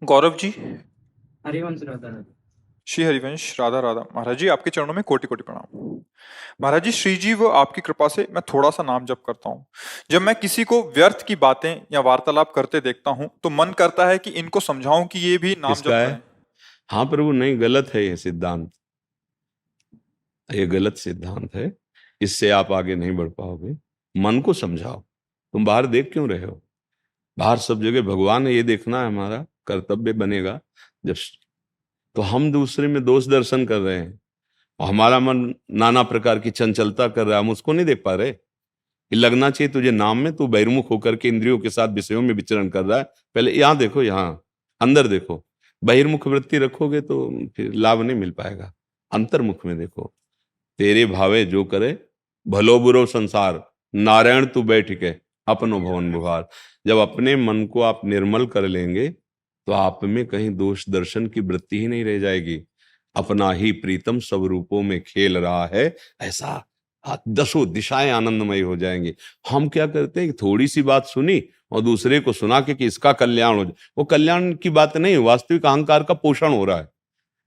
गौरव जी। हरिवंश राधा। श्री हरिवंश राधा राधा। महाराज जी, आपके चरणों में कोटि कोटि प्रणाम। महाराज जी, श्री जी व आपकी कृपा से मैं थोड़ा सा नाम जप करता हूँ। जब मैं किसी को व्यर्थ की बातें या वार्तालाप करते देखता हूँ तो मन करता है कि इनको समझाऊं कि ये भी नाम किसका जप है? करें। हाँ प्रभु, नहीं, गलत है ये सिद्धांत। ये गलत सिद्धांत है। इससे आप आगे नहीं बढ़ पाओगे। मन को समझाओ। तुम बाहर देख क्यों रहे हो? बाहर सब जगह भगवान है, ये देखना है हमारा कर्तव्य बनेगा। जब तो हम दूसरे में दोष दर्शन कर रहे हैं और हमारा मन नाना प्रकार की चंचलता कर रहा है, हम उसको नहीं देख पा रहे। ये लगना चाहिए तुझे नाम में, तू बहिर्मुख होकर के इंद्रियों के साथ विषयों में विचरण कर रहा है। पहले यहाँ देखो, यहाँ अंदर देखो। बहिर्मुख वृत्ति रखोगे तो फिर लाभ नहीं मिल पाएगा। अंतर्मुख में देखो। तेरे भावे जो करे, भलो बुरो संसार, नारायण तू बैठ के अपनो भवन बुहार। जब अपने मन को आप निर्मल कर लेंगे तो आप में कहीं दोष दर्शन की वृत्ति ही नहीं रह जाएगी। अपना ही प्रीतम सब रूपों में खेल रहा है, ऐसा दसों दिशाएं आनंदमयी हो जाएंगी। हम क्या करते हैं कि थोड़ी सी बात सुनी और दूसरे को सुना के कि इसका कल्याण हो जाए। वो कल्याण की बात नहीं, वास्तविक अहंकार का पोषण हो रहा है।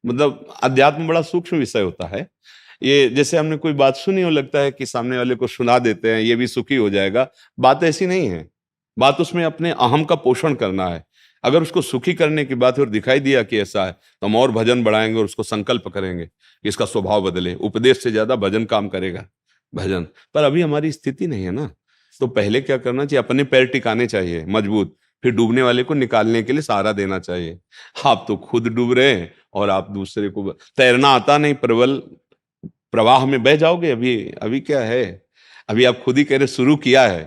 मतलब अध्यात्म बड़ा सूक्ष्म विषय होता है। ये जैसे हमने कोई बात सुनी हो, लगता है कि सामने वाले को सुना देते हैं, ये भी सुखी हो जाएगा। बात ऐसी नहीं है। बात उसमें अपने अहम का पोषण करना है। अगर उसको सुखी करने की बात और दिखाई दिया कि ऐसा है तो हम और भजन बढ़ाएंगे और उसको संकल्प करेंगे कि इसका स्वभाव बदले। उपदेश से ज्यादा भजन काम करेगा। भजन पर अभी हमारी स्थिति नहीं है ना। तो पहले क्या करना चाहिए? अपने पैर टिकाने चाहिए मजबूत, फिर डूबने वाले को निकालने के लिए सहारा देना चाहिए। आप तो खुद डूब रहे हैं और आप दूसरे को तैरना आता नहीं, प्रबल प्रवाह में बह जाओगे। अभी अभी क्या है? अभी आप खुद ही कह रहे शुरू किया है,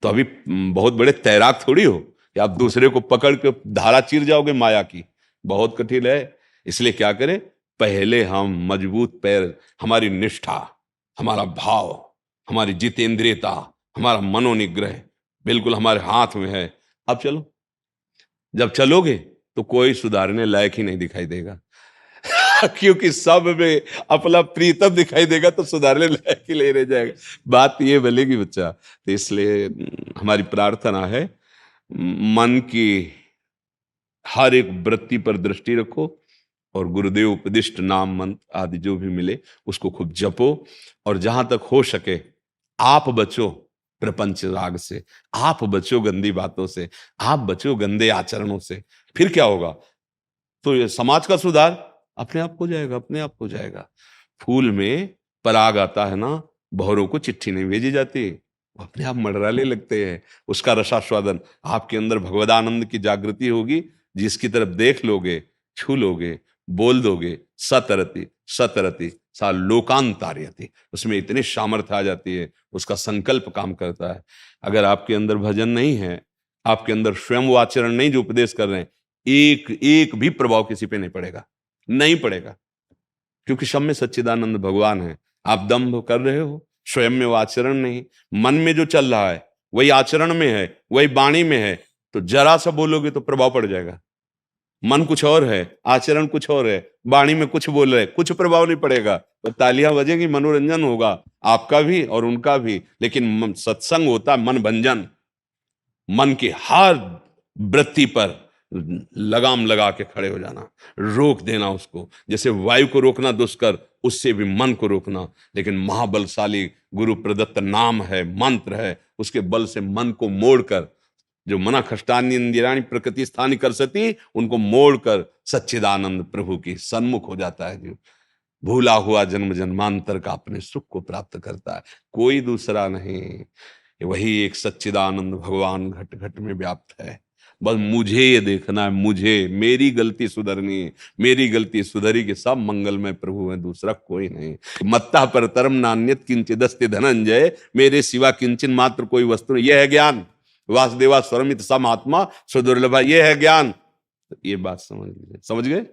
तो अभी बहुत बड़े तैराक थोड़ी हो कि आप दूसरे को पकड़ के धारा चीर जाओगे माया की। बहुत कठिन है। इसलिए क्या करें? पहले हम मजबूत पैर, हमारी निष्ठा, हमारा भाव, हमारी जितेंद्रियता, हमारा मनोनिग्रह बिल्कुल हमारे हाथ में है। अब चलो। जब चलोगे तो कोई सुधारने लायक ही नहीं दिखाई देगा। क्योंकि सब में अपना प्रीतम दिखाई देगा तो सुधारने लायक ही नहीं रह जाएगा। बात ये बनेगी बच्चा। तो इसलिए हमारी प्रार्थना है, मन की हर एक वृत्ति पर दृष्टि रखो और गुरुदेव उपदिष्ट नाम मंत्र आदि जो भी मिले उसको खूब जपो। और जहां तक हो सके आप बचो प्रपंच राग से, आप बचो गंदी बातों से, आप बचो गंदे आचरणों से। फिर क्या होगा? तो ये समाज का सुधार अपने आप हो जाएगा, अपने आप हो जाएगा। फूल में पराग आता है ना, बहरों को चिट्ठी नहीं भेजी जाती, वो अपने आप मडराने लगते हैं। उसका रसास्वादन, आपके अंदर भगवदानंद की जागृति होगी। जिसकी तरफ देख लोगे, छू लोगे, बोल दोगे, सतरति सतरति सा लोकांतार्यति, उसमें इतनी सामर्थ्य आ जाती है, उसका संकल्प काम करता है। अगर आपके अंदर भजन नहीं है, आपके अंदर स्वयं वो आचरण नहीं जो उपदेश कर रहे हैं, एक एक भी प्रभाव किसी पे नहीं पड़ेगा, नहीं पड़ेगा। क्योंकि सब में सच्चिदानंद भगवान है। आप दंभ कर रहे हो, स्वयं में वो आचरण नहीं। मन में जो चल रहा है वही आचरण में है, वही वाणी में है। तो जरा सा बोलोगे तो प्रभाव पड़ जाएगा। मन कुछ और है, आचरण कुछ और है, वाणी में कुछ बोल रहे, कुछ प्रभाव नहीं पड़ेगा। तो तालियां बजेंगी, मनोरंजन होगा आपका भी और उनका भी। लेकिन सत्संग होता है मन भंजन। मन की हर वृत्ति पर लगाम लगा के खड़े हो जाना, रोक देना उसको। जैसे वायु को रोकना दुष्कर, उससे भी मन को रोकना। लेकिन महाबलशाली गुरु प्रदत्त नाम है, मंत्र है, उसके बल से मन को मोड़कर, जो मना खष्टानी इंदिराणी प्रकृति स्थानी कर सती, उनको मोड़कर सच्चिदानंद प्रभु की सन्मुख हो जाता है। जो भूला हुआ जन्म जन्मांतर का अपने सुख को प्राप्त करता है, कोई दूसरा नहीं। वही एक सच्चिदानंद भगवान घट घट में व्याप्त है। बस मुझे ये देखना है, मुझे मेरी गलती सुधरनी है। मेरी गलती सुधरी के सब मंगलमय प्रभु है, दूसरा कोई नहीं। मत्ता पर तरम नान्यत किंचिदस्ति धनंजय, मेरे सिवा किंचन मात्र कोई वस्तु नहीं। यह है ज्ञान। वासुदेवा स्वरमित सम आत्मा सुदुर्लभ, यह है ज्ञान। ये बात समझ लीजिए। समझ गए?